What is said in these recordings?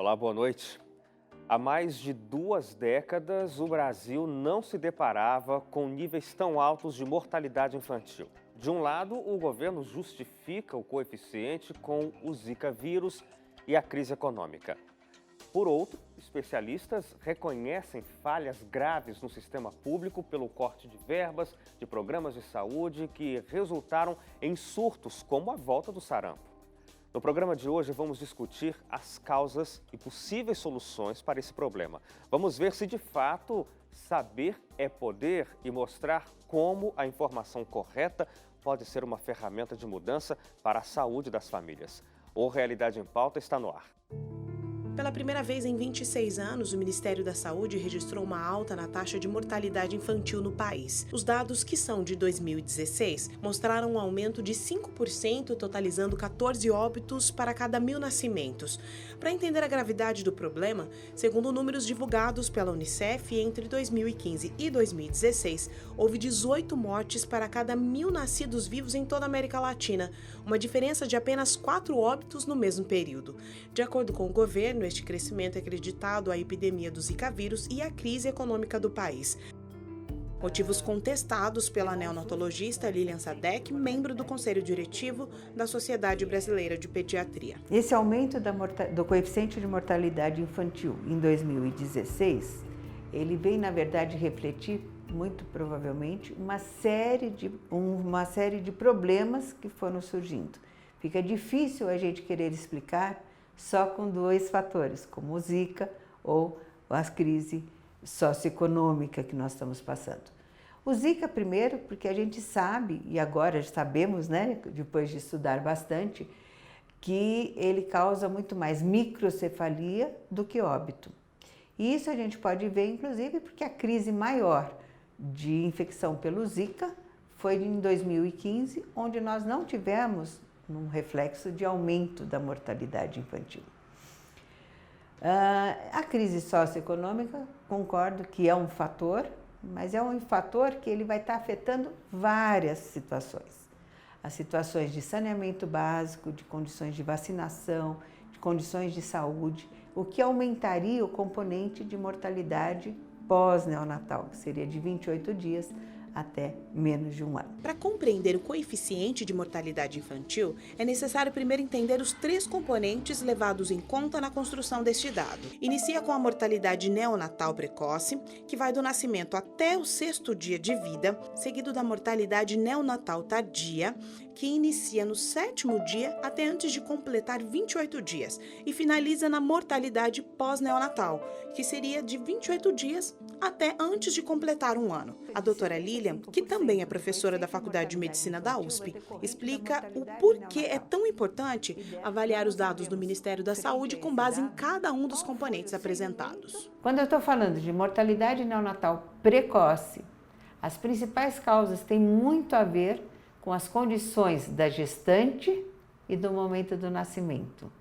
Olá, boa noite. Há mais de 2 décadas, o Brasil não se deparava com níveis tão altos de mortalidade infantil. De um lado, o governo justifica o coeficiente com o Zika vírus e a crise econômica. Por outro, especialistas reconhecem falhas graves no sistema público pelo corte de verbas de programas de saúde que resultaram em surtos como a volta do sarampo. No programa de hoje, vamos discutir as causas e possíveis soluções para esse problema. Vamos ver se, de fato, saber é poder e mostrar como a informação correta pode ser uma ferramenta de mudança para a saúde das famílias. O Realidade em Pauta está no ar. Pela primeira vez em 26 anos, o Ministério da Saúde registrou uma alta na taxa de mortalidade infantil no país. Os dados, que são de 2016, mostraram um aumento de 5%, totalizando 14 óbitos para cada 1.000 nascimentos. Para entender a gravidade do problema, segundo números divulgados pela Unicef, entre 2015 e 2016, houve 18 mortes para cada 1.000 nascidos vivos em toda a América Latina, uma diferença de apenas 4 óbitos no mesmo período. De acordo com o governo, este crescimento é acreditado à epidemia do Zika vírus e à crise econômica do país. Motivos contestados pela neonatologista Lilian Sadek, membro do Conselho Diretivo da Sociedade Brasileira de Pediatria. Esse aumento do coeficiente de mortalidade infantil em 2016, ele vem, na verdade, refletir, muito provavelmente, uma série de problemas que foram surgindo. Fica difícil a gente querer explicar só com 2 fatores, como o Zika ou a crise socioeconômica que nós estamos passando. O Zika, primeiro, porque a gente sabe, e agora sabemos, né, depois de estudar bastante, que ele causa muito mais microcefalia do que óbito. E isso a gente pode ver, inclusive, porque a crise maior de infecção pelo Zika foi em 2015, onde nós não tivemos um reflexo de aumento da mortalidade infantil. A crise socioeconômica, concordo que é um fator, mas é um fator que ele vai estar afetando várias situações. As situações de saneamento básico, de condições de vacinação, de condições de saúde, o que aumentaria o componente de mortalidade pós-neonatal, que seria de 28 dias até menos de 1 ano. Para compreender o coeficiente de mortalidade infantil, é necessário primeiro entender os 3 componentes levados em conta na construção deste dado. Inicia com a mortalidade neonatal precoce, que vai do nascimento até o 6º dia de vida, seguido da mortalidade neonatal tardia, que inicia no 7º dia até antes de completar 28 dias, e finaliza na mortalidade pós-neonatal, que seria de 28 dias até antes de completar 1 ano. A doutora Lilian, que também é professora da Faculdade de Medicina da USP, explica o porquê é tão importante avaliar os dados do Ministério da Saúde com base em cada um dos componentes apresentados. Quando eu estou falando de mortalidade neonatal precoce, as principais causas têm muito a ver com as condições da gestante e do momento do nascimento.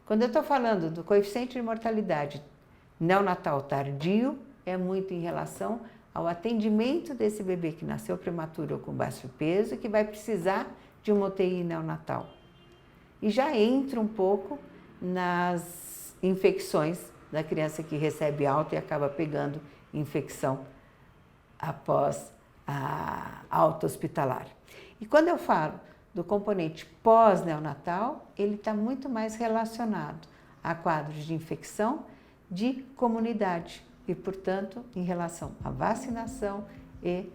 Quando eu estou falando do coeficiente de mortalidade neonatal tardio, é muito em relação ao atendimento desse bebê que nasceu prematuro ou com baixo peso e que vai precisar de uma UTI neonatal. E já entra um pouco nas infecções da criança que recebe alta e acaba pegando infecção após a alta hospitalar. E quando eu falo do componente pós-neonatal, ele está muito mais relacionado a quadros de infecção de comunidade e, portanto, em relação à vacinação e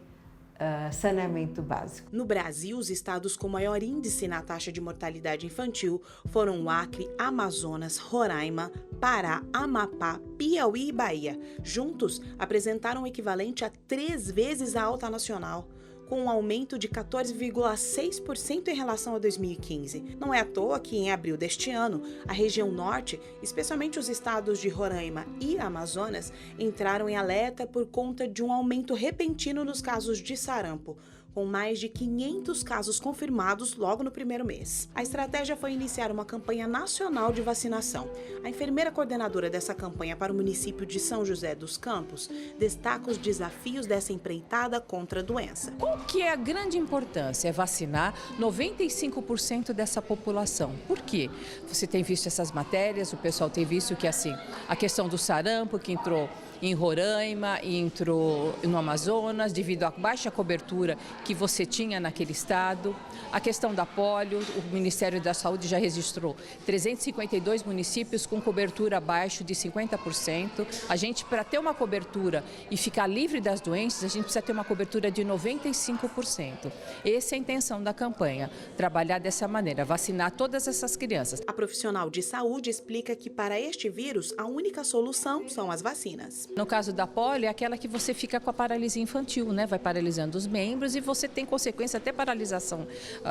saneamento básico. No Brasil, os estados com maior índice na taxa de mortalidade infantil foram o Acre, Amazonas, Roraima, Pará, Amapá, Piauí e Bahia. Juntos, apresentaram o equivalente a 3 vezes a alta nacional, com um aumento de 14,6% em relação a 2015. Não é à toa que, em abril deste ano, a região norte, especialmente os estados de Roraima e Amazonas, entraram em alerta por conta de um aumento repentino nos casos de sarampo, com mais de 500 casos confirmados logo no primeiro mês. A estratégia foi iniciar uma campanha nacional de vacinação. A enfermeira coordenadora dessa campanha para o município de São José dos Campos destaca os desafios dessa empreitada contra a doença. Qual que é a grande importância? É vacinar 95% dessa população. Por quê? Você tem visto essas matérias, o pessoal tem visto que assim, a questão do sarampo que entrou em Roraima e entrou no Amazonas devido à baixa cobertura que você tinha naquele estado. A questão da polio, o Ministério da Saúde já registrou 352 municípios com cobertura abaixo de 50%. A gente, para ter uma cobertura e ficar livre das doenças, a gente precisa ter uma cobertura de 95%. Essa é a intenção da campanha, trabalhar dessa maneira, vacinar todas essas crianças. A profissional de saúde explica que para este vírus, a única solução são as vacinas. No caso da polio, é aquela que você fica com a paralisia infantil, né? Vai paralisando os membros e você tem consequência até paralisação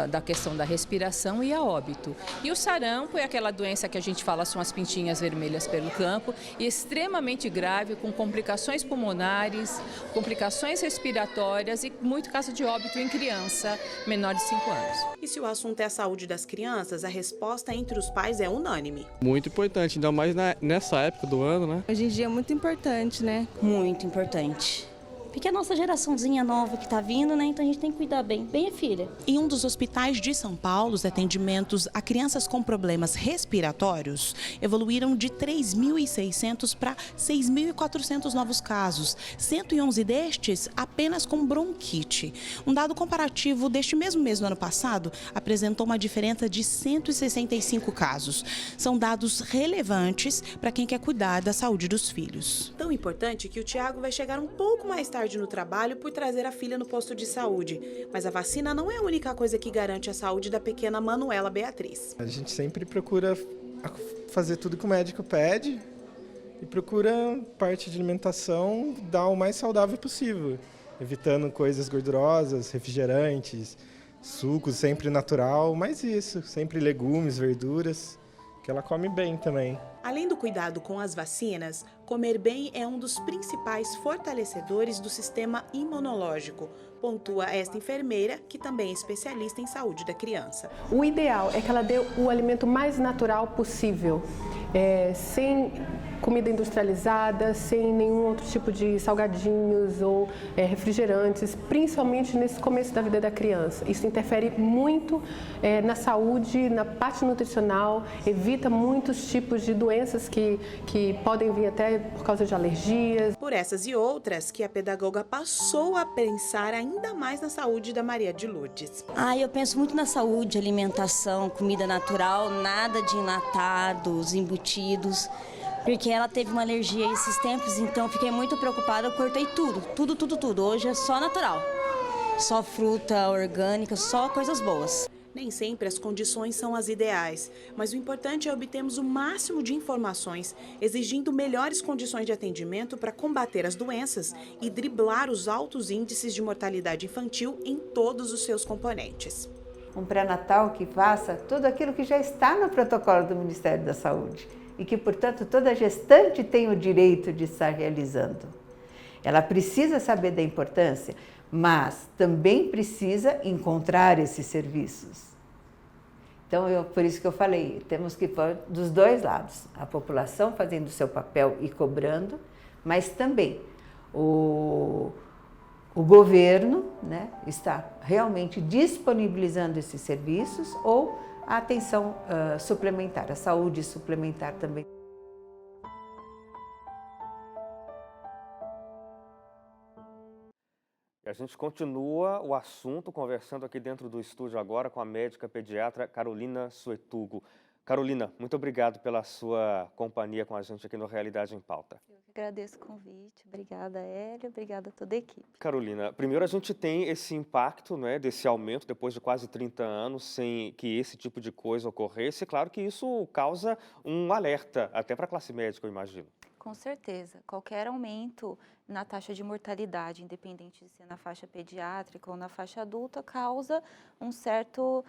da questão da respiração e a óbito. E o sarampo é aquela doença que a gente fala, são as pintinhas vermelhas pelo campo, e extremamente grave, com complicações pulmonares, complicações respiratórias e muito caso de óbito em criança menor de 5 anos. E se o assunto é a saúde das crianças, a resposta entre os pais é unânime. Muito importante, ainda mais nessa época do ano, né? Hoje em dia é muito importante, né? Muito importante. Porque a nossa geraçãozinha nova que está vindo, né? Então a gente tem que cuidar bem a filha. Em um dos hospitais de São Paulo, os atendimentos a crianças com problemas respiratórios evoluíram de 3.600 para 6.400 novos casos. 111 destes apenas com bronquite. Um dado comparativo deste mesmo mês do ano passado apresentou uma diferença de 165 casos. São dados relevantes para quem quer cuidar da saúde dos filhos. Tão importante que o Tiago vai chegar um pouco mais tarde no trabalho por trazer a filha no posto de saúde. Mas a vacina não é a única coisa que garante a saúde da pequena Manuela Beatriz. A gente sempre procura fazer tudo que o médico pede e procura, parte de alimentação, dar o mais saudável possível, evitando coisas gordurosas, refrigerantes, sucos, sempre natural, mas isso, sempre legumes, verduras, que ela come bem também. Além do cuidado com as vacinas, comer bem é um dos principais fortalecedores do sistema imunológico, pontua esta enfermeira, que também é especialista em saúde da criança. O ideal é que ela dê o alimento mais natural possível, sem comida industrializada, sem nenhum outro tipo de salgadinhos ou refrigerantes, principalmente nesse começo da vida da criança. Isso interfere muito na saúde, na parte nutricional, evita muitos tipos de doenças que podem vir até por causa de alergias. Por essas e outras que a pedagoga passou a pensar ainda mais na saúde da Maria de Lourdes. Eu penso muito na saúde, alimentação, comida natural, nada de enlatados, embutidos. Porque ela teve uma alergia esses tempos, então fiquei muito preocupada, eu cortei tudo. Hoje é só natural, só fruta orgânica, só coisas boas. Nem sempre as condições são as ideais, mas o importante é obtermos o máximo de informações, exigindo melhores condições de atendimento para combater as doenças e driblar os altos índices de mortalidade infantil em todos os seus componentes. Um pré-natal que faça tudo aquilo que já está no protocolo do Ministério da Saúde e que, portanto, toda gestante tem o direito de estar realizando. Ela precisa saber da importância, mas também precisa encontrar esses serviços. Então, por isso que eu falei, temos que pôr dos dois lados, a população fazendo o seu papel e cobrando, mas também o governo, né, está realmente disponibilizando esses serviços ou a atenção suplementar, a saúde suplementar também. A gente continua o assunto conversando aqui dentro do estúdio agora com a médica pediatra Carolina Suetugo. Carolina, muito obrigado pela sua companhia com a gente aqui no Realidade em Pauta. Eu que agradeço o convite. Obrigada, Hélio. Obrigada a toda a equipe. Carolina, primeiro a gente tem esse impacto, né, desse aumento depois de quase 30 anos sem que esse tipo de coisa ocorresse. Claro que isso causa um alerta, até para a classe médica, eu imagino. Com certeza. Qualquer aumento na taxa de mortalidade, independente de ser na faixa pediátrica ou na faixa adulta, causa uma certa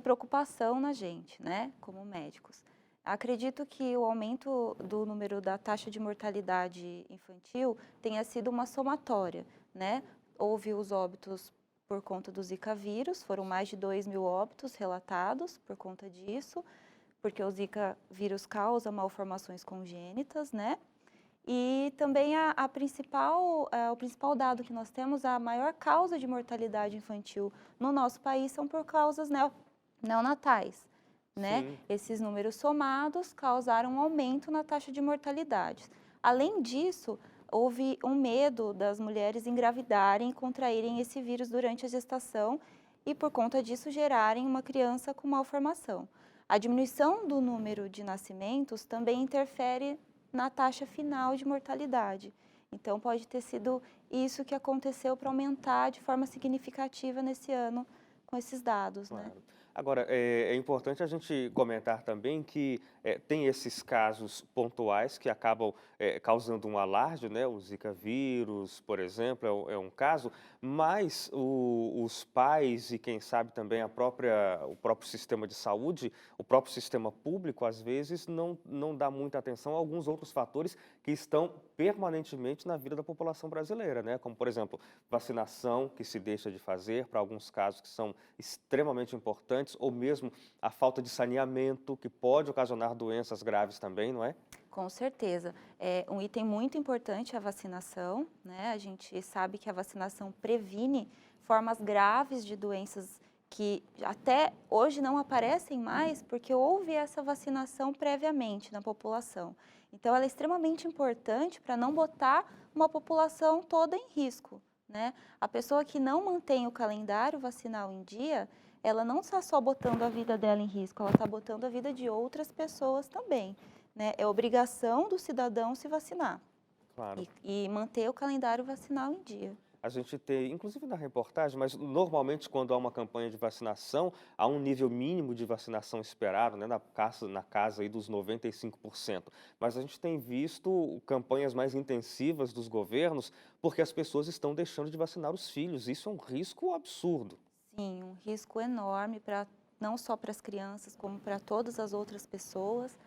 preocupação na gente, né, como médicos. Acredito que o aumento do número da taxa de mortalidade infantil tenha sido uma somatória, né? houve os óbitos por conta do Zika vírus, foram mais de 2.000 óbitos relatados por conta disso, porque o Zika vírus causa malformações congênitas, né? E também o principal dado que nós temos, a maior causa de mortalidade infantil no nosso país são por causas neonatais, né? Sim. Esses números somados causaram um aumento na taxa de mortalidade. Além disso, houve um medo das mulheres engravidarem e contraírem esse vírus durante a gestação e, por conta disso, gerarem uma criança com malformação. A diminuição do número de nascimentos também interfere na taxa final de mortalidade. Então, pode ter sido isso que aconteceu para aumentar de forma significativa nesse ano com esses dados, Claro. né? Agora, é importante a gente comentar também que tem esses casos pontuais que acabam causando um alarde, né? O Zika vírus, por exemplo, é um caso, mas os pais e quem sabe também o próprio sistema de saúde, o próprio sistema público, às vezes, não dá muita atenção a alguns outros fatores que estão permanentemente na vida da população brasileira, né? Como, por exemplo, vacinação que se deixa de fazer para alguns casos que são extremamente importantes, ou mesmo a falta de saneamento, que pode ocasionar doenças graves também, não é? Com certeza. É um item muito importante a vacinação, né? A gente sabe que a vacinação previne formas graves de doenças que até hoje não aparecem mais porque houve essa vacinação previamente na população. Então, ela é extremamente importante para não botar uma população toda em risco, né? A pessoa que não mantém o calendário vacinal em dia, ela não está só botando a vida dela em risco, ela está botando a vida de outras pessoas também, né? É obrigação do cidadão se vacinar. Claro. E manter o calendário vacinal em dia. A gente tem, inclusive na reportagem, mas normalmente quando há uma campanha de vacinação, há um nível mínimo de vacinação esperado, né, na casa aí dos 95%. Mas a gente tem visto campanhas mais intensivas dos governos porque as pessoas estão deixando de vacinar os filhos. Isso é um risco absurdo. Sim, um risco enorme, não só para as crianças, como para todas as outras pessoas.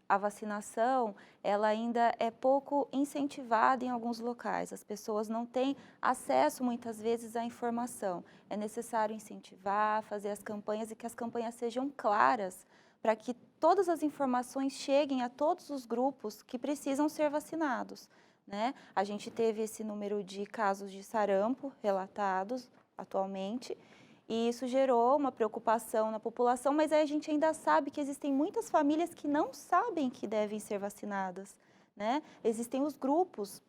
A vacinação, ela ainda é pouco incentivada em alguns locais. As pessoas não têm acesso, muitas vezes, à informação. É necessário incentivar, fazer as campanhas e que as campanhas sejam claras para que todas as informações cheguem a todos os grupos que precisam ser vacinados, né? A gente teve esse número de casos de sarampo relatados atualmente, e isso gerou uma preocupação na população, mas aí a gente ainda sabe que existem muitas famílias que não sabem que devem ser vacinadas, né? Existem os grupos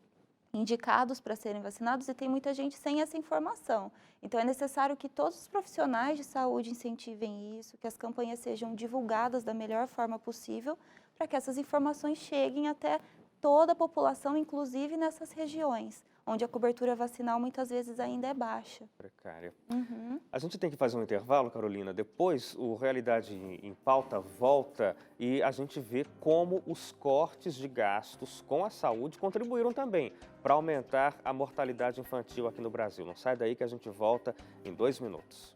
indicados para serem vacinados e tem muita gente sem essa informação. Então, é necessário que todos os profissionais de saúde incentivem isso, que as campanhas sejam divulgadas da melhor forma possível, para que essas informações cheguem até toda a população, inclusive nessas regiões, onde a cobertura vacinal muitas vezes ainda é baixa. Precária. Uhum. A gente tem que fazer um intervalo, Carolina. Depois, o Realidade em Pauta volta e a gente vê como os cortes de gastos com a saúde contribuíram também para aumentar a mortalidade infantil aqui no Brasil. Não sai daí que a gente volta em 2 minutos.